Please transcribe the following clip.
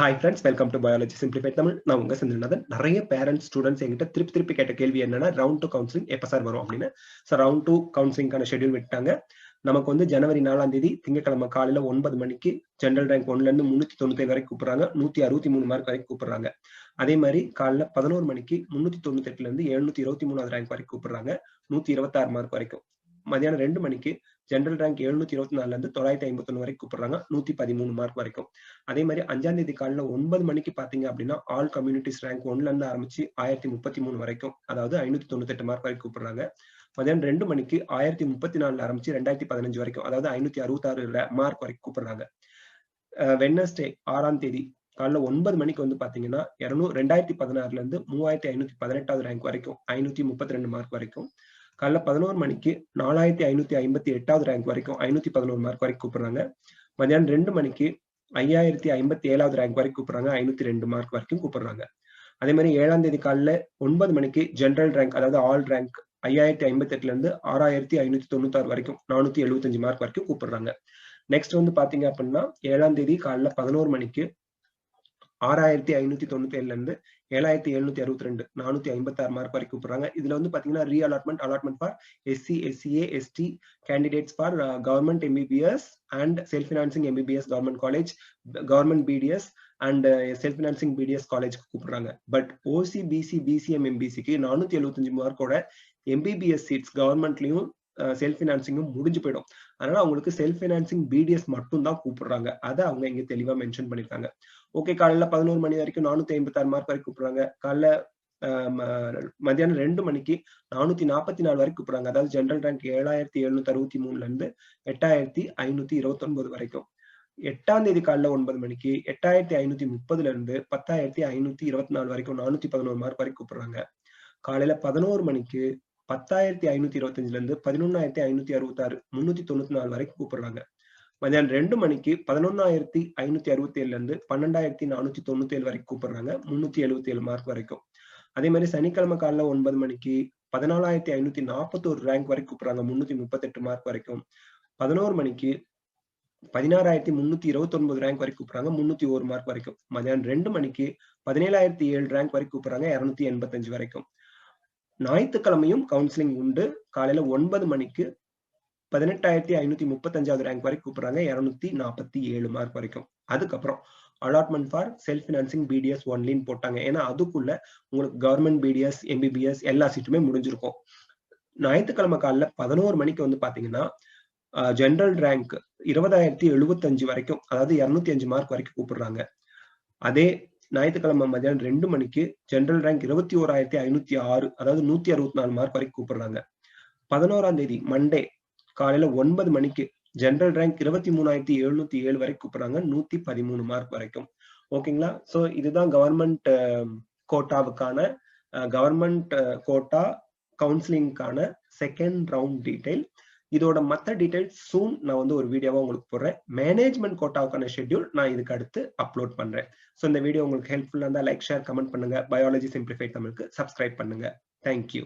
Hi friends, welcome to Biology Simplified Tamil. நான் உங்க செந்தில்நாதன். நிறைய பேரண்ட்ஸ் ஸ்டூடெண்ட்ஸ் என்கிட்ட திருப்பி கேட்ட கேள்வி என்னன்னா ரவுண்ட் 2 கவுன்சிலிங் எப்ப சார் வரும் அப்படின்னு. ரவுண்ட் 2 கவுன்சிலிங்கான ஷெட்யூல் விட்டாங்க. நமக்கு வந்து ஜனவரி 4ஆம் தேதி திங்கட்கிழமை காலையில 9 மணிக்கு ஜெனரல் ரேங்க் 1ல இருந்து 397 வரைக்கும் கூப்பிடுறாங்க. 163 மார்க் வரைக்கும் கூப்பிடுறாங்க. அதே மாதிரி காலைல 11 மணிக்கு 398ல இருந்து 723வது ரேங்க் வரைக்கும் கூப்பிடுறாங்க. 126 மார்க் வரைக்கும். மதியானம் 2 மணிக்கு ஜெனரல் ரேங்க் 724ல இருந்து 951 வரைக்கும் கூப்பிடுறாங்க. 113 மார்க் வரைக்கும். அதே மாதிரி 5ஆம் தேதி காலையில 9 மணிக்கு பாத்தீங்க அப்படின்னா ஆல் கம்யூனிட்டிஸ் ரேங்க் 1ல இருந்து ஆரம்பிச்சு 1033 வரைக்கும், அதாவது 598 மார்க் வரைக்கும் கூப்பிடுறாங்க. மதியானம் 2 மணிக்கு 1034ல ஆரம்பிச்சு 2015 வரைக்கும், அதாவது 566 மார்க் வரைக்கும் கூப்பிடுறாங்க. வெட்னஸ்டே 6ஆம் தேதி காலைல 9 மணிக்கு வந்து பாத்தீங்கன்னா 2016ல இருந்து 3518வது ரேங்க் வரைக்கும் 532 மார்க் வரைக்கும். காலைல 11 மணிக்கு 4558வது ரேங்க் வரைக்கும் 511 மார்க் வரைக்கும் கூப்பிடுறாங்க. மதியானம் 2 மணிக்கு 5057வது ரேங்க் வரைக்கும் கூப்பிடுறாங்க. 502 மார்க் வரைக்கும் கூப்பிடுறாங்க. அதே மாதிரி 7ஆம் தேதி காலைல 9 மணிக்கு ஜெனரல் ரேங்க், அதாவது ஆல் ரேங்க் 5058ல இருந்து 6596 வரைக்கும் 475 மார்க் வரைக்கும் கூப்பிடுறாங்க. நெக்ஸ்ட் வந்து பாத்தீங்க அப்படின்னா 7ஆம் தேதி காலைல 11 மணிக்கு 6597ல இருந்து 7762 456 மார்க் வரைக்கும் கூப்பிடுறாங்க. இதுல வந்து பாத்தீங்கன்னா allotment for SC, SCA, ST candidates for government MBBS and self-financing MBBS government college, government BDS and self-financing BDS college கூப்பிடுறாங்க. பட் OC, BC, BCM, MBCக்கு 475 மார்க்கோட MBBS சீட்ஸ் கவர்மெண்ட்லயும் செல்ஃப் ஃபினான்சிங்கும் முடிஞ்சு போயிடும். அதனால அவங்களுக்கு செல்ஃப் ஃபினான்சிங் BDS மட்டும் தான் கூப்பிடுறாங்க. அதை அவங்க இங்க தெளிவா மென்ஷன் பண்ணிருக்காங்க. ஓகே, காலையில 11 மணி வரைக்கும் 456 மார்க் வரைக்கும் கூப்பிடுறாங்க. காலைல மதியானம் 2 மணிக்கு 444 வரைக்கும் கூப்பிடுறாங்க. அதாவது ஜெனரல் ரேங்க் 7763ல இருந்து 8529 வரைக்கும். 8ஆம் தேதி காலைல 9 மணிக்கு 8530ல இருந்து 10524 வரைக்கும் 411 மார்க் வரைக்கும் கூப்பிடுறாங்க. காலையில 11 மணிக்கு 10525ல இருந்து 11566 394 வரைக்கும் கூப்பிடுறாங்க. மதியானம் 2 மணிக்கு 11567ல இருந்து 12497 வரைக்கும் கூப்பிடுறாங்க. 377 மார்க் வரைக்கும். அதே மாதிரி சனிக்கிழமை காலைல 9 மணிக்கு 14541 ரேங்க் வரைக்கும் கூப்பிடுறாங்க. 338 மார்க் வரைக்கும். 11 மணிக்கு 16329 ரேங்க் வரைக்கும் கூப்பிடுறாங்க. 301 மார்க் வரைக்கும். மதியானம் 2 மணிக்கு 17007 ரேங்க் வரைக்கும் கூப்பிடுறாங்க. 285 வரைக்கும். ஞாயிற்றுக்கிழமையும் கவுன்சிலிங் உண்டு. காலையில 9 மணிக்கு 18535வது ரேங்க் வரைக்கும் கூப்பிடுறாங்க. 247 மார்க் வரைக்கும். அதுக்கப்புறம் allotment for self financing BDS ஒன்லின்னு போட்டாங்க. ஏன்னா அதுக்குள்ள உங்களுக்கு கவர்மெண்ட் BDS, MBBS எல்லா சீட்டுமே முடிஞ்சிருக்கும். ஞாயிற்றுக்கிழமை காலைல 11 மணிக்கு வந்து பாத்தீங்கன்னா ஜெனரல் ரேங்க் 20075 வரைக்கும், அதாவது 205 மார்க் வரைக்கும் கூப்பிடுறாங்க. அதே ஞாயிற்றுக்கிழமை மதியானம் 2 மணிக்கு ஜெனரல் ரேங்க் 21506, அதாவது 164 மார்க் வரைக்கும் கூப்பிடுறாங்க. 11ஆம் தேதி மண்டே காலையில 9 மணிக்கு ஜெனரல் ரேங்க் 23707 வரைக்கும் கூப்பிடுறாங்க. 113 மார்க் வரைக்கும். ஓகேங்களா? சோ இதுதான் கவர்மெண்ட் கோட்டாவுக்கான கவர்மெண்ட் கோட்டா கவுன்சிலிங்கான செகண்ட் ரவுண்ட் டீடைல். இதோட மத்த டீடைல்ஸ் சூன் நான் வந்து ஒரு வீடியோவா உங்களுக்கு போடுறேன். மேனேஜ்மெண்ட் கோட்டாவுக்கான ஷெட்யூல் நான் இதுக்கு அடுத்து அப்லோட் பண்றேன். சோ இந்த வீடியோ உங்களுக்கு ஹெல்ப்ஃபுல்லா இருந்தா லைக், ஷேர், கமெண்ட் பண்ணுங்க. பயாலஜி சிம்பிளிஃபைட் தமிழுக்கு சப்ஸ்கிரைப் பண்ணுங்க. தேங்க்யூ.